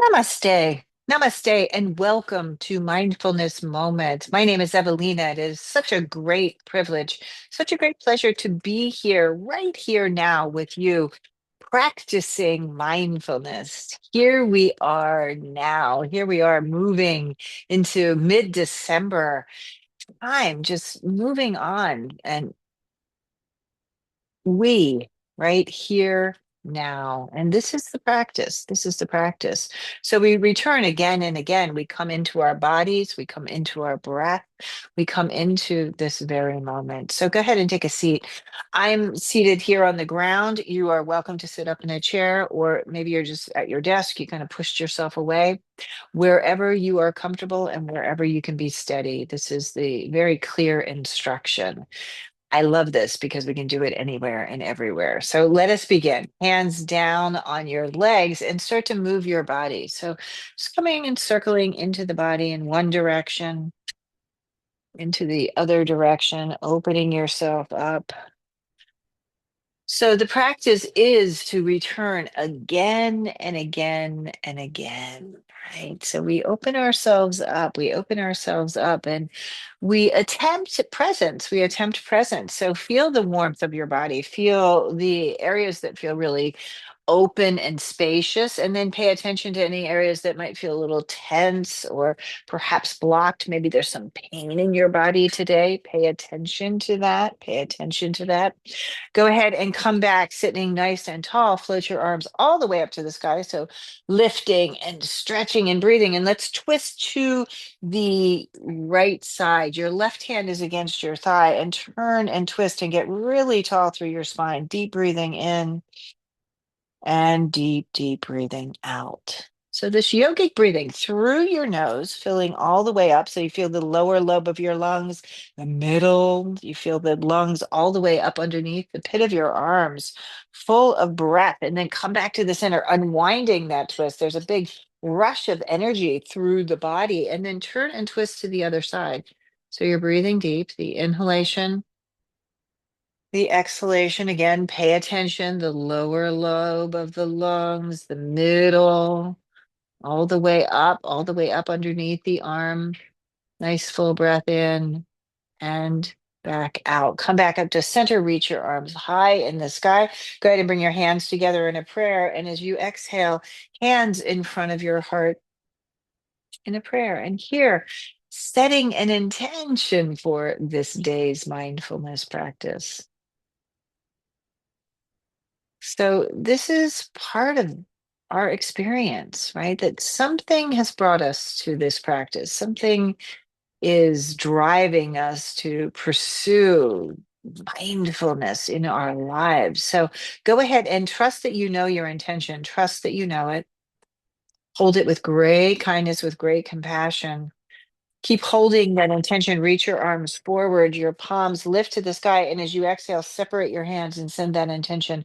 Namaste. Namaste and welcome to Mindfulness Moment. My name is Evalena. It is such a great privilege, such a great pleasure to be here, right here now with you, practicing mindfulness. Here we are now. Here we are moving into mid-December. I'm just moving on and we right here now, and this is the practice, so we return again and again. We come into our bodies, we come into our breath, we come into this very moment. So go ahead and take a seat. I'm seated here on the ground. You are welcome to sit up in a chair, or maybe you're just at your desk. You kind of pushed yourself away. Wherever you are comfortable and wherever you can be steady, this is the very clear instruction. I love this because we can do it anywhere and everywhere. So let us begin. Hands down on your legs and start to move your body. So just coming and circling into the body in one direction, into the other direction, opening yourself up. So the practice is to return again and again and again, right? So we open ourselves up and we attempt presence. We attempt presence. So feel the warmth of your body, feel the areas that feel really open and spacious, and then pay attention to any areas that might feel a little tense or perhaps blocked. Maybe there's some pain in your body today. Pay attention to that. Pay attention to that. Go ahead and come back sitting nice and tall. Float your arms all the way up to the sky. So lifting and stretching and breathing. And let's twist to the right side. Your left hand is against your thigh, and turn and twist and get really tall through your spine. Deep breathing in and deep, deep breathing out. So this yogic breathing through your nose, filling all the way up. So you feel the lower lobe of your lungs, the middle, you feel the lungs all the way up underneath the pit of your arms, full of breath. And then come back to the center, unwinding that twist. There's a big rush of energy through the body, and then turn and twist to the other side. So you're breathing deep, the inhalation, the exhalation. Again, pay attention, the lower lobe of the lungs, the middle, all the way up underneath the arm. Nice full breath in and back out. Come back up to center, reach your arms high in the sky. Go ahead and bring your hands together in a prayer. And as you exhale, hands in front of your heart in a prayer. And here, setting an intention for this day's mindfulness practice. So this is part of our experience, right? That something has brought us to this practice. Something is driving us to pursue mindfulness in our lives. So go ahead and trust that you know your intention. Trust that you know it. Hold it with great kindness, with great compassion. Keep holding that intention. Reach your arms forward, your palms lift to the sky. And as you exhale, separate your hands and send that intention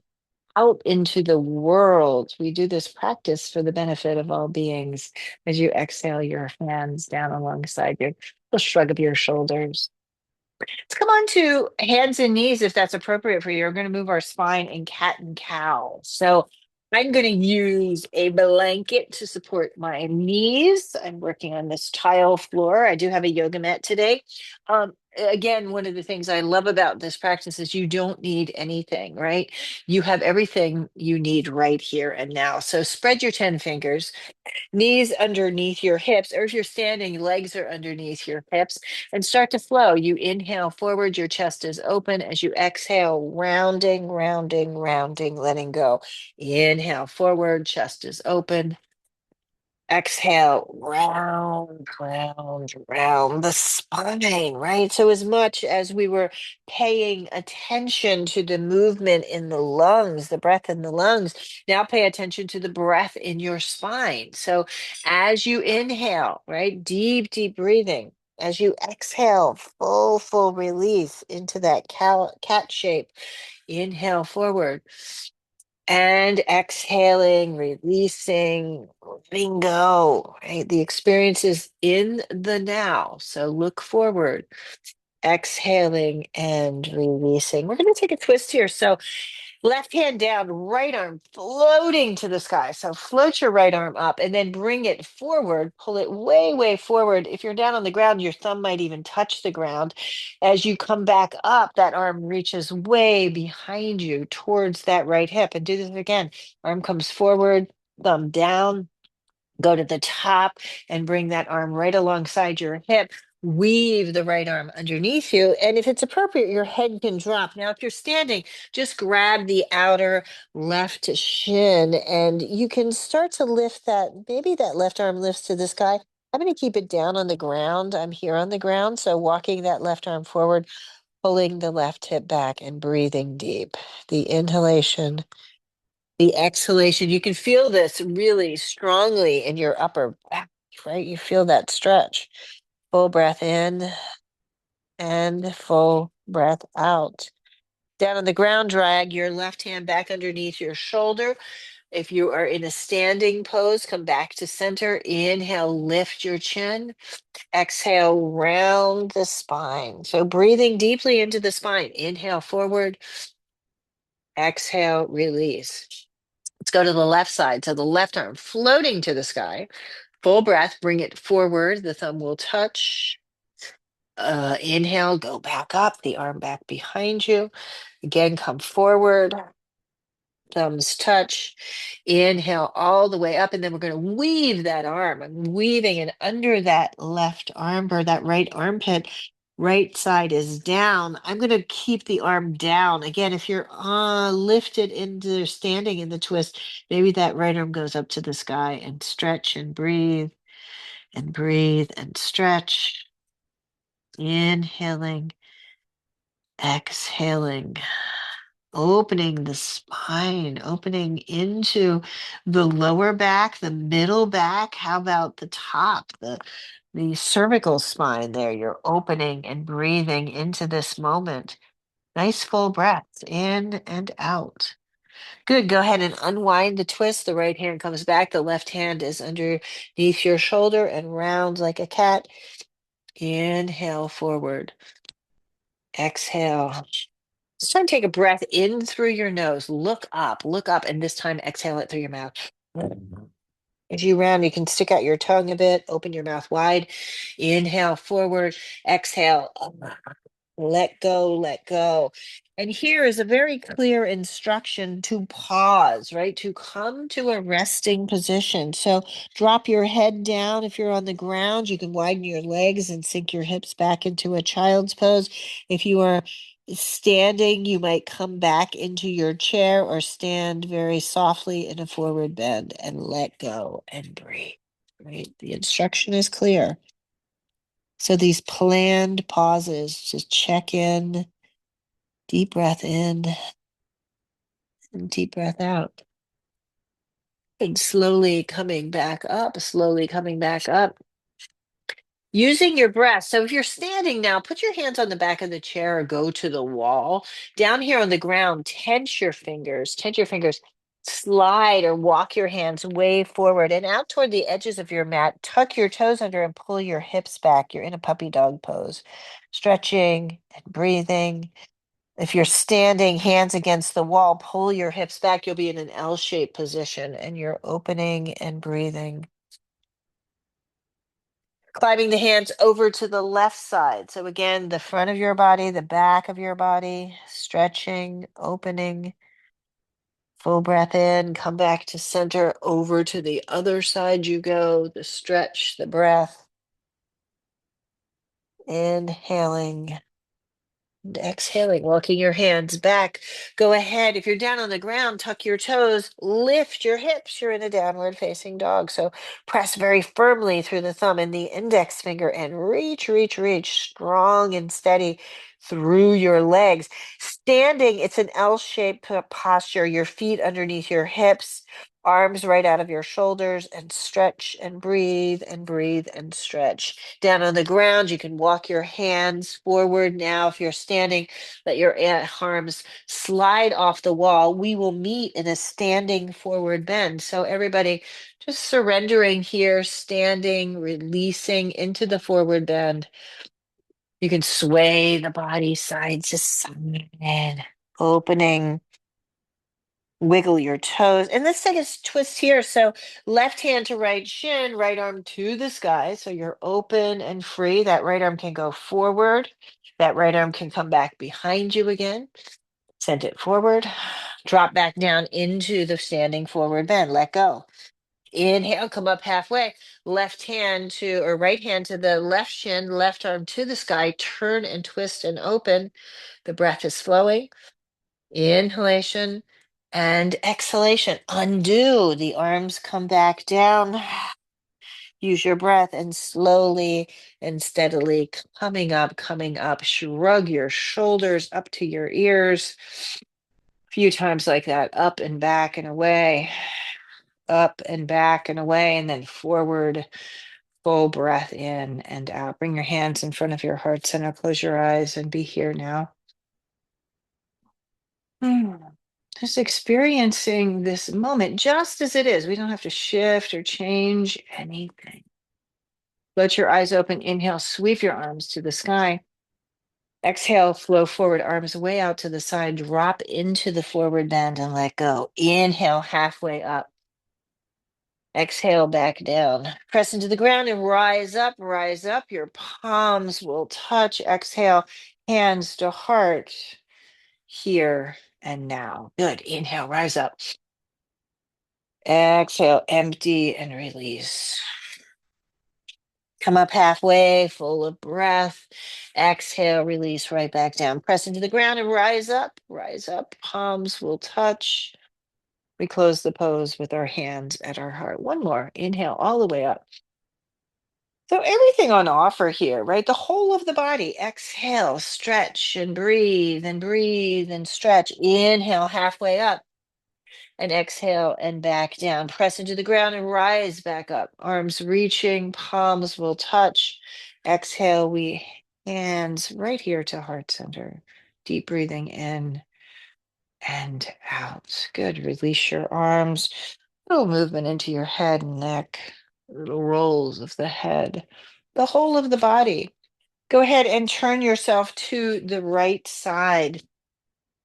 out into the world. We do this practice for the benefit of all beings. As you exhale, your hands down alongside your little shrug of your shoulders. Let's come on to hands and knees if that's appropriate for you. We're going to move our spine in cat and cow. So I'm going to use a blanket to support my knees. I'm working on this tile floor. I do have a yoga mat today. Again, one of the things I love about this practice is you don't need anything, right? You have everything you need right here and now. So spread your 10 fingers, knees underneath your hips, or if you're standing, legs are underneath your hips, and start to flow. You inhale forward, your chest is open. As you exhale, rounding, rounding, rounding, letting go. Inhale forward, chest is open. Exhale, round, round, round the spine, right? So, as much as we were paying attention to the movement in the lungs, the breath in the lungs, now pay attention to the breath in your spine. So, as you inhale, right, deep, deep breathing. As you exhale, full, full release into that cat shape. Inhale forward. And exhaling, releasing, letting go, right? The experience is in the now. So look forward, exhaling and releasing. We're going to take a twist here. So Left hand down, right arm floating to the sky. So float your right arm up and then bring it forward, pull it way, way forward. If you're down on the ground, your thumb might even touch the ground. As you come back up, that arm reaches way behind you towards that right hip. And do this again. Arm comes forward, thumb down, go to the top and bring that arm right alongside your hip. Weave the right arm underneath you. And if it's appropriate, your head can drop. Now, if you're standing, just grab the outer left shin and you can start to lift that. Maybe that left arm lifts to the sky. I'm going to keep it down on the ground. I'm here on the ground. So walking that left arm forward, pulling the left hip back and breathing deep. The inhalation, the exhalation. You can feel this really strongly in your upper back, right? You feel that stretch. Full breath in and full breath out. Down on the ground, drag your left hand back underneath your shoulder. If you are in a standing pose, come back to center. Inhale, lift your chin. Exhale, round the spine. So breathing deeply into the spine. Inhale forward. Exhale, release. Let's go to the left side. So the left arm floating to the sky. Full breath, bring it forward. The thumb will touch. Inhale, go back up, the arm back behind you. Again, come forward. Thumbs touch. Inhale all the way up, and then we're going to weave that arm. I'm weaving it under that left arm or that right armpit. Right side is down. I'm going to keep the arm down. Again, if you're lifted into standing in the twist, maybe that right arm goes up to the sky and stretch and breathe and stretch. Inhaling, exhaling, opening the spine, opening into the lower back, the middle back. How about the top, the cervical spine there? You're opening and breathing into this moment. Nice full breaths in and out. Good. Go ahead and unwind the twist. The right hand comes back. The left hand is underneath your shoulder and round like a cat. Inhale forward. Exhale. Just try and take a breath in through your nose. Look up, and this time exhale it through your mouth. As you round, you can stick out your tongue a bit, open your mouth wide. Inhale forward, exhale. Let go, let go. And here is a very clear instruction to pause, right? To come to a resting position. So drop your head down. If you're on the ground, you can widen your legs and sink your hips back into a child's pose. If you are standing, you might come back into your chair or stand very softly in a forward bend and let go and breathe, right? The instruction is clear. So these planned pauses, just check in, deep breath in and deep breath out. And slowly coming back up, slowly coming back up. Using your breath. So if you're standing now, put your hands on the back of the chair or go to the wall. Down here on the ground, tense your fingers, slide or walk your hands way forward and out toward the edges of your mat. Tuck your toes under and pull your hips back. You're in a puppy dog pose, stretching and breathing. If you're standing, hands against the wall, pull your hips back. You'll be in an L-shaped position and you're opening and breathing. Climbing the hands over to the left side. So again, the front of your body, the back of your body, stretching, opening. Full breath in, come back to center, over to the other side you go, the stretch, the breath. Inhaling. And exhaling, walking your hands back. Go ahead. If you're down on the ground, tuck your toes, lift your hips. You're in a downward facing dog. So press very firmly through the thumb and the index finger and reach, reach, reach, strong and steady through your legs. Standing, it's an L-shaped posture. Your feet underneath your hips, arms right out of your shoulders, and stretch and breathe and breathe and stretch. Down on the ground, you can walk your hands forward now. If you're standing, let your arms slide off the wall. We will meet in a standing forward bend. So everybody just surrendering here, standing, releasing into the forward bend. You can sway the body side to side, opening Wiggle your toes. And let's take a twist here. So left hand to right shin, right arm to the sky. So you're open and free. That right arm can go forward. That right arm can come back behind you again. Send it forward. Drop back down into the standing forward bend. Let go. Inhale, come up halfway. Left hand to, or right hand to the left shin, left arm to the sky. Turn and twist and open. The breath is flowing. Inhalation and exhalation. Undo. The arms come back down. Use your breath and slowly and steadily coming up, coming up. Shrug your shoulders up to your ears. A few times like that. Up and back and away. Up and back and away. And then forward. Full breath in and out. Bring your hands in front of your heart center. Close your eyes and be here now. Hmm. Just experiencing this moment just as it is. We don't have to shift or change anything. Let your eyes open. Inhale, sweep your arms to the sky. Exhale, flow forward, arms way out to the side. Drop into the forward bend and let go. Inhale, halfway up. Exhale, back down. Press into the ground and rise up, rise up. Your palms will touch. Exhale, hands to heart. Here and now. Good. Inhale, rise up. Exhale, empty and release. Come up halfway, full of breath. Exhale, release right back down. Press into the ground and rise up. Rise up. Palms will touch. We close the pose with our hands at our heart. One more. Inhale all the way up. So everything on offer here, right? The whole of the body. Exhale, stretch and breathe and stretch. Inhale halfway up. And exhale and back down. Press into the ground and rise back up. Arms reaching, palms will touch. Exhale, we hands right here to heart center. Deep breathing in and out. Good. Release your arms. Little movement into your head and neck. Little rolls of the head. The whole of the body. Go ahead and turn yourself to the right side.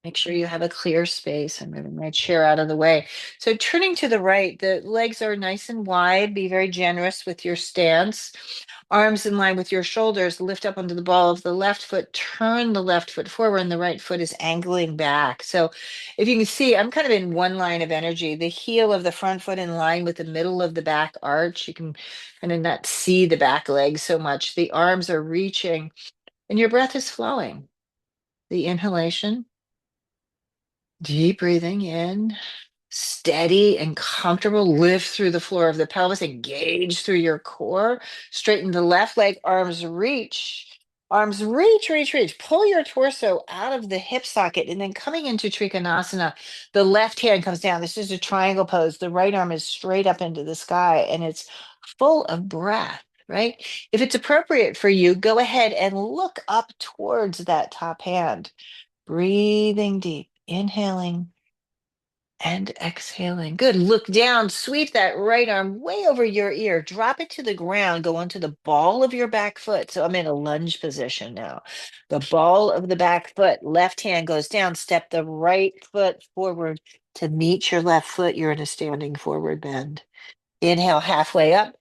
Make sure you have a clear space. I'm moving my chair out of the way. So turning to the right, the legs are nice and wide. Be very generous with your stance. Arms in line with your shoulders. Lift up onto the ball of the left foot. Turn the left foot forward and the right foot is angling back. So if you can see, I'm kind of in one line of energy. The heel of the front foot in line with the middle of the back arch. You can kind of not see the back leg so much. The arms are reaching and your breath is flowing. The inhalation. Deep breathing in, steady and comfortable. Lift through the floor of the pelvis, engage through your core. Straighten the left leg, arms reach. Arms reach, reach, reach. Pull your torso out of the hip socket and then coming into Trikonasana, the left hand comes down. This is a triangle pose. The right arm is straight up into the sky and it's full of breath, right? If it's appropriate for you, go ahead and look up towards that top hand. Breathing deep, inhaling and exhaling. Good. Look down, sweep that right arm way over your ear, drop it to the ground, go onto the ball of your back foot. So I'm in a lunge position now. The ball of the back foot, left hand goes down, step the right foot forward to meet your left foot. You're in a standing forward bend. Inhale halfway up,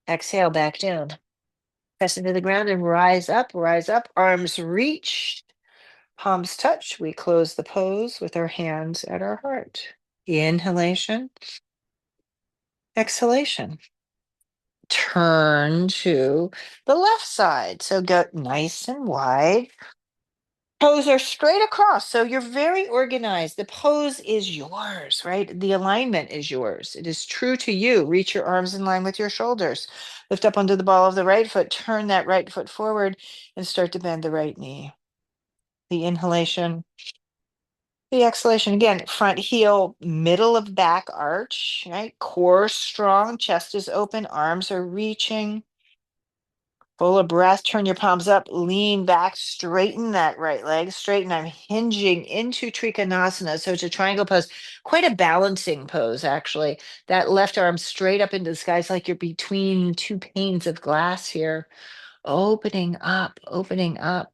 exhale back down. Press into the ground and rise up, arms reach. Palms touch. We close the pose with our hands at our heart. Inhalation, exhalation. Turn to the left side. So go nice and wide. Toes are straight across. So you're very organized. The pose is yours, right? The alignment is yours. It is true to you. Reach your arms in line with your shoulders. Lift up onto the ball of the right foot. Turn that right foot forward and start to bend the right knee. The inhalation. The exhalation again, front heel, middle of back arch, right? Core strong, chest is open, arms are reaching. Full of breath, turn your palms up, lean back, straighten that right leg, straighten. I'm hinging into Trikonasana. So it's a triangle pose, quite a balancing pose, actually. That left arm straight up into the sky. It's like you're between two panes of glass here, opening up, opening up.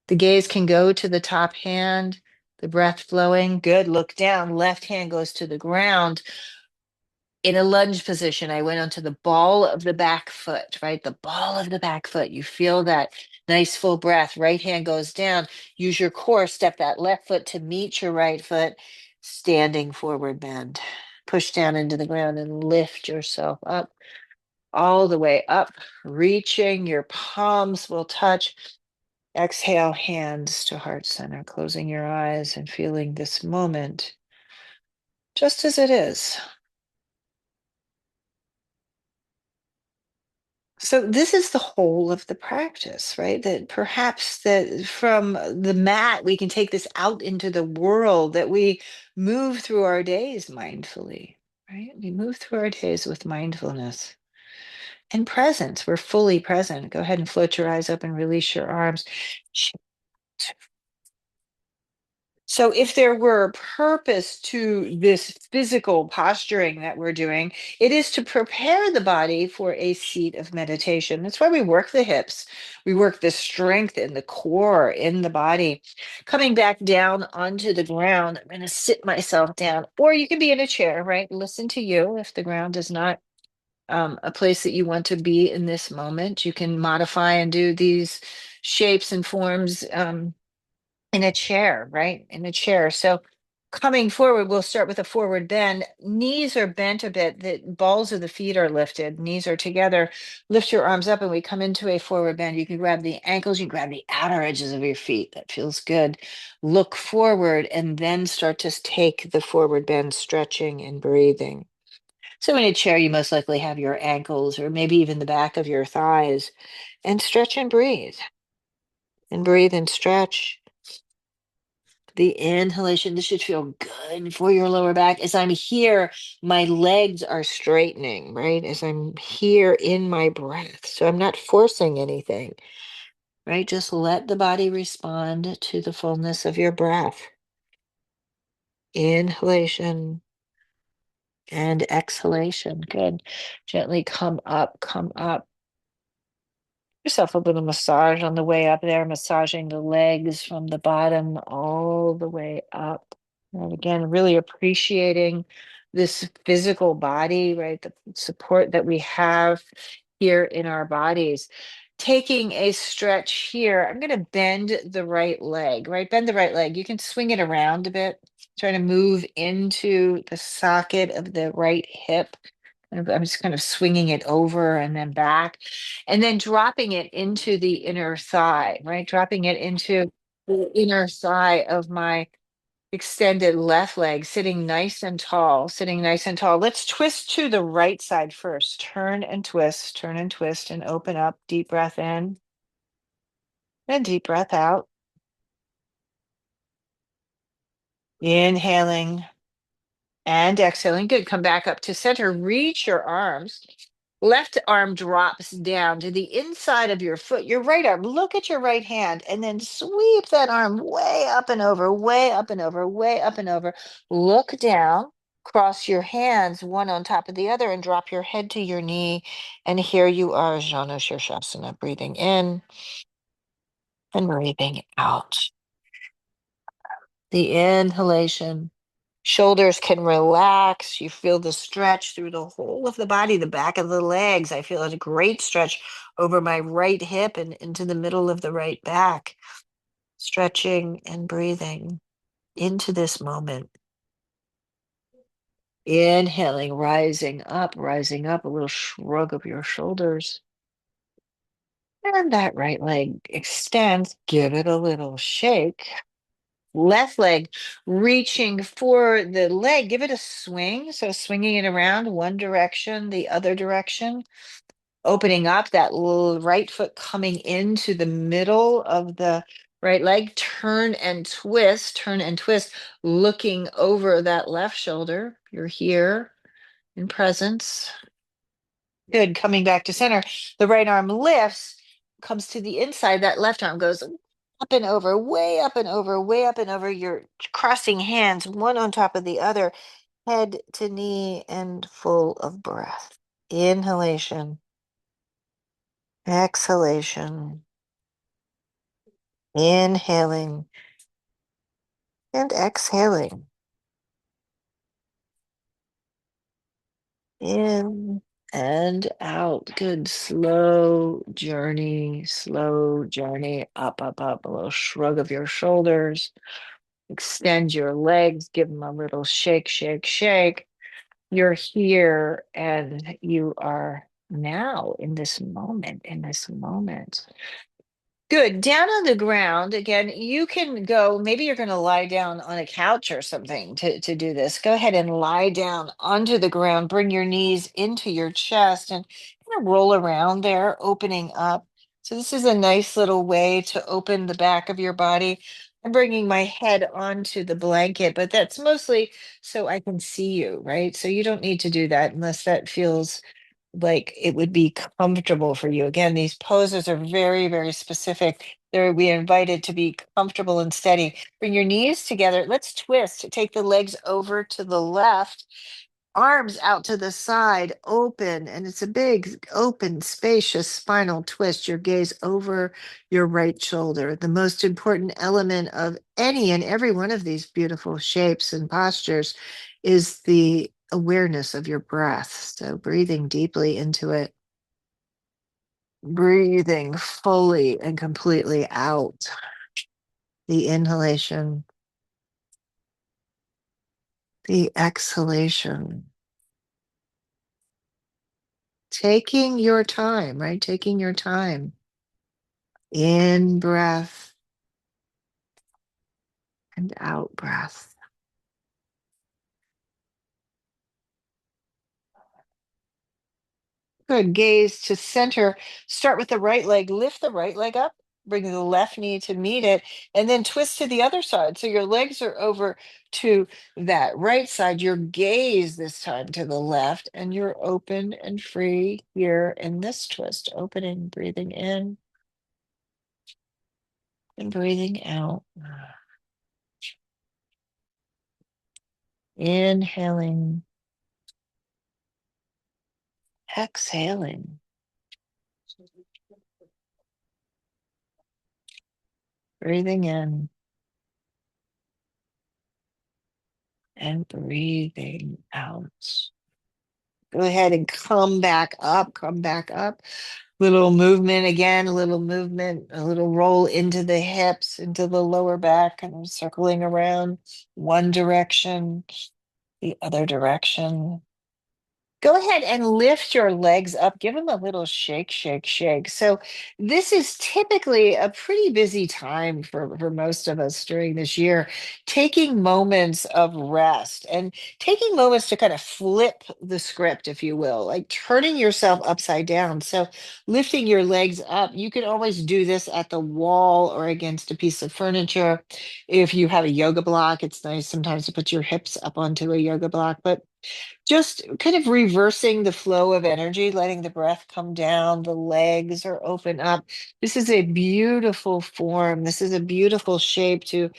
The gaze can go to the top hand. The breath flowing. Good. Look down. Left hand goes to the ground. In a lunge position, I went onto the ball of the back foot, right? The ball of the back foot. You feel that nice full breath. Right hand goes down. Use your core. Step that left foot to meet your right foot. Standing forward bend. Push down into the ground and lift yourself up, all the way up, reaching. Your palms will touch. Exhale, hands to heart center, closing your eyes and feeling this moment just as it is. So this is the whole of the practice, right? That perhaps that from the mat we can take this out into the world, that we move through our days mindfully, right? We move through our days with mindfulness and presence. We're fully present. Go ahead and float your eyes up and release your arms. So, if there were a purpose to this physical posturing that we're doing, it is to prepare the body for a seat of meditation. That's why we work the hips. We work the strength in the core, in the body. Coming back down onto the ground, I'm going to sit myself down, or you can be in a chair, right? Listen to you. If the ground is not a place that you want to be in this moment, you can modify and do these shapes and forms. In a chair, right? In a chair. So coming forward, we'll start with a forward bend. Knees are bent a bit. The balls of the feet are lifted. Knees are together. Lift your arms up and we come into a forward bend. You can grab the ankles, you can grab the outer edges of your feet. That feels good. Look forward and then start to take the forward bend, stretching and breathing. So in a chair, you most likely have your ankles or maybe even the back of your thighs, and stretch and breathe. And breathe and stretch. The inhalation, this should feel good for your lower back. As I'm here, my legs are straightening, right? As I'm here in my breath. So I'm not forcing anything, right? Just let the body respond to the fullness of your breath. Inhalation and exhalation. Good. Gently come up, come up. Yourself a little massage on the way up there, massaging the legs from the bottom all the way up. And again, really appreciating this physical body, right? The support that we have here in our bodies. Taking a stretch here, I'm going to bend the right leg, right? Bend the right leg. You can swing it around a bit. Try to move into the socket of the right hip. I'm just kind of swinging it over and then back, and then dropping it into the inner thigh, right? Dropping it into the inner thigh of my extended left leg, sitting nice and tall, sitting nice and tall. Let's twist to the right side first. Turn and twist, and open up. Deep breath in and deep breath out. Inhaling and exhaling. Good. Come back up to center. Reach your arms. Left arm drops down to the inside of your foot. Your right arm, look at your right hand, and then sweep that arm way up and over, way up and over, way up and over. Look down, cross your hands one on top of the other, and drop your head to your knee. And here you are, Janu Shirshasana, breathing in and breathing out. The inhalation. Shoulders can relax. You feel the stretch through the whole of the body, the back of the legs. I feel a great stretch over my right hip and into the middle of the right back. Stretching and breathing into this moment. Inhaling, rising up, a little shrug of your shoulders. And that right leg extends. Give it a little shake. Left leg reaching for the leg, give it a swing. So swinging it around one direction, the other direction, opening up that little right foot coming into the middle of the right leg. Turn and twist, looking over that left shoulder. You're here in presence. Good. Coming back to center. The right arm lifts, comes to the inside. That left arm goes up and over, way up and over, way up and over. You're crossing hands, one on top of the other, head to knee, and full of breath. Inhalation, exhalation, inhaling, And exhaling in and out. Good. Slow journey up, up, up. A little shrug of your shoulders. Extend your legs, give them a little shake, shake, shake. You're here and you are now in this moment, in this moment. Good. Down on the ground, again, you can go, maybe you're going to lie down on a couch or something to do this. Go ahead and lie down onto the ground, bring your knees into your chest and kind of roll around there, opening up. So this is a nice little way to open the back of your body. I'm bringing my head onto the blanket, but that's mostly so I can see you, right? So you don't need to do that unless that feels like it would be comfortable for you. Again, these poses are very, very specific. They're we invited to be comfortable and steady. Bring your knees together. Let's twist. Take the legs over to the left, arms out to the side, open, and it's a big, open, spacious spinal twist. Your gaze over your right shoulder. The most important element of any and every one of these beautiful shapes and postures is the awareness of your breath. So breathing deeply into it, breathing fully and completely out. The inhalation, the exhalation. Taking your time, right? Taking your time. In breath and out breath. Good. Gaze to center. Start with the right leg. Lift the right leg up. Bring the left knee to meet it. And then twist to the other side. So your legs are over to that right side. Your gaze this time to the left. And you're open and free here in this twist. Opening, breathing in and breathing out. Inhaling, exhaling. Breathing in and breathing out. Go ahead and come back up, come back up. Little movement again, a little movement, a little roll into the hips, into the lower back, and circling around one direction, the other direction. Go ahead and lift your legs up. Give them a little shake, shake, shake. So, this is typically a pretty busy time for most of us during this year, taking moments of rest and taking moments to kind of flip the script, if you will, like turning yourself upside down. So, lifting your legs up, you can always do this at the wall or against a piece of furniture. If you have a yoga block, it's nice sometimes to put your hips up onto a yoga block, but just kind of reversing the flow of energy, letting the breath come down, the legs are open up. This is a beautiful form. This is a beautiful shape to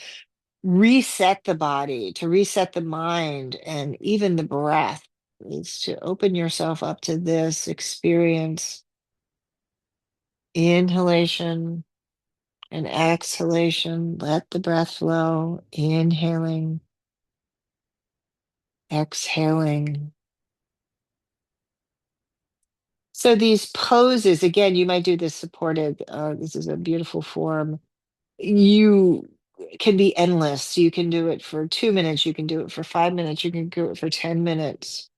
reset the body, to reset the mind, and even the breath. Is to open yourself up to this experience. Inhalation and exhalation. Let the breath flow. Inhaling, exhaling. So these poses, again, you might do this supported. This is a beautiful form. You can be endless. You can do it for 2 minutes. You can do it for 5 minutes. You can do it for 10 minutes.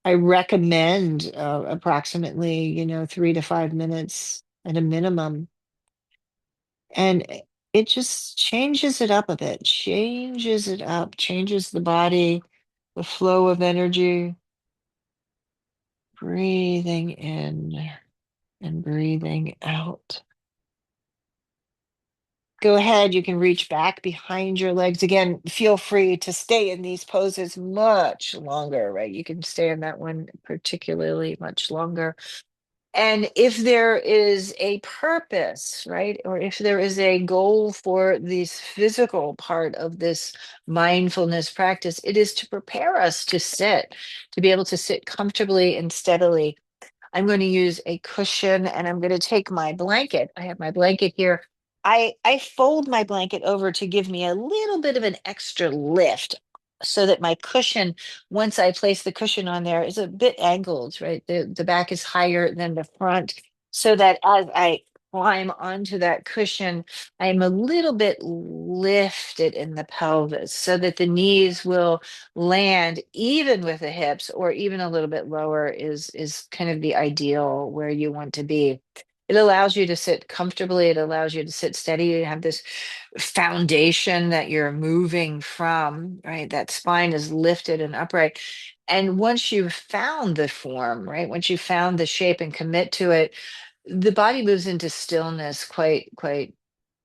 I recommend approximately, 3 to 5 minutes at a minimum. And it just changes it up a bit, changes it up, changes the body, the flow of energy, breathing in and breathing out. Go ahead, you can reach back behind your legs. Again, feel free to stay in these poses much longer, right? You can stay in that one particularly much longer. And if there is a purpose, right, or if there is a goal for this physical part of this mindfulness practice, it is to prepare us to sit, to be able to sit comfortably and steadily. I'm going to use a cushion and I'm going to take my blanket. I have my blanket here. I fold my blanket over to give me a little bit of an extra lift so that my cushion, once I place the cushion on there, is a bit angled, right? The back is higher than the front, so that as I climb onto that cushion, I'm a little bit lifted in the pelvis so that the knees will land even with the hips, or even a little bit lower is kind of the ideal where you want to be. It allows you to sit comfortably. It allows you to sit steady. You have this foundation that you're moving from, right? That spine is lifted and upright. And once you've found the form, right? Once you found the shape and commit to it, the body moves into stillness quite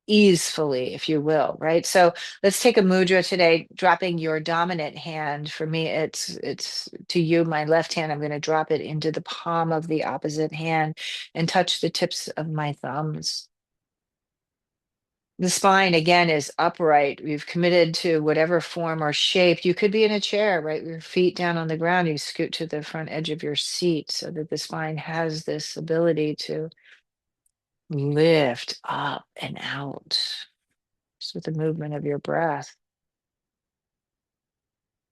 easefully, if you will, right? So let's take a mudra today, dropping your dominant hand. For me, it's to you, my left hand. I'm going to drop it into the palm of the opposite hand and touch the tips of my thumbs. The spine again is upright. We've committed to whatever form or shape. You could be in a chair, right? Your feet down on the ground. You scoot to the front edge of your seat so that the spine has this ability to lift up and out just with the movement of your breath.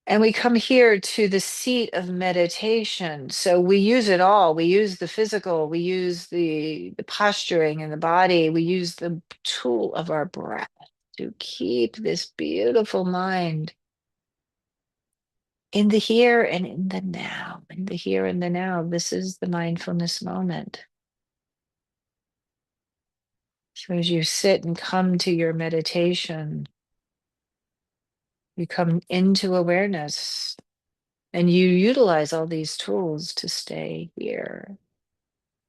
And we come here to the seat of meditation. So we use it all. We use the physical, we use the posturing in the body, we use the tool of our breath to keep this beautiful mind in the here and in the now. In the here and the now. This is the mindfulness moment. So as you sit and come to your meditation, you come into awareness and you utilize all these tools to stay here,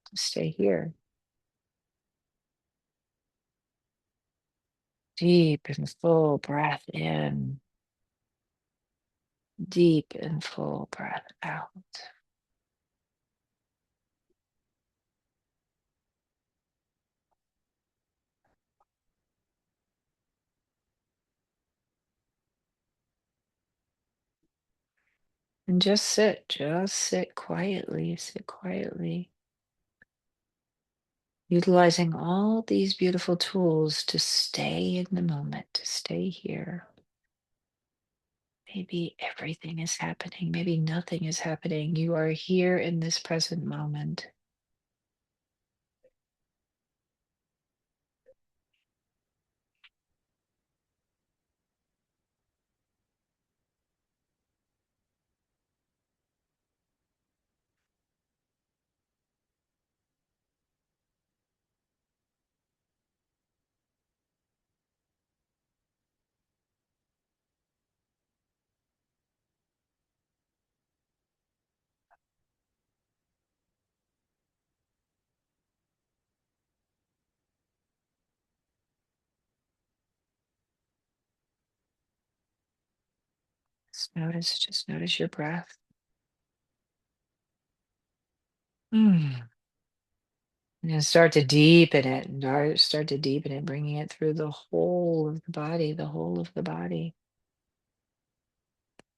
to stay here. Deep and full breath in, deep and full breath out. And just sit quietly, utilizing all these beautiful tools to stay in the moment, to stay here. Maybe everything is happening, maybe nothing is happening. You are here in this present moment. Just notice your breath. Mm. And then start to deepen it, and start to deepen it, bringing it through the whole of the body, the whole of the body.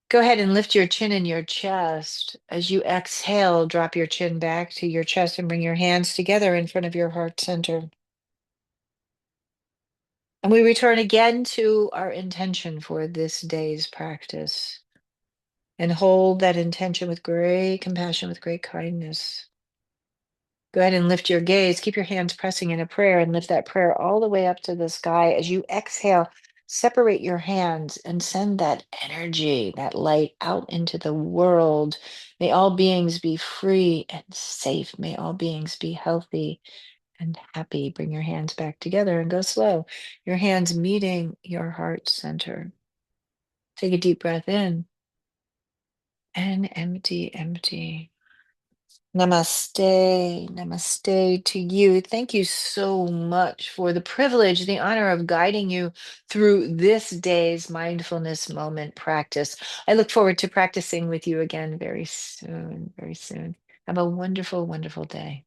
Go ahead and lift your chin and your chest. As you exhale, drop your chin back to your chest and bring your hands together in front of your heart center. And we return again to our intention for this day's practice and hold that intention with great compassion, with great kindness. Go ahead and lift your gaze. Keep your hands pressing in a prayer and lift that prayer all the way up to the sky. As you exhale, separate your hands and send that energy, that light out into the world. May all beings be free and safe. May all beings be healthy and happy. Bring your hands back together and go slow. Your hands meeting your heart center. Take a deep breath in and empty, empty. Namaste, namaste to you. Thank you so much for the privilege, the honor of guiding you through this day's mindfulness moment practice. I look forward to practicing with you again very soon, very soon. Have a wonderful, wonderful day.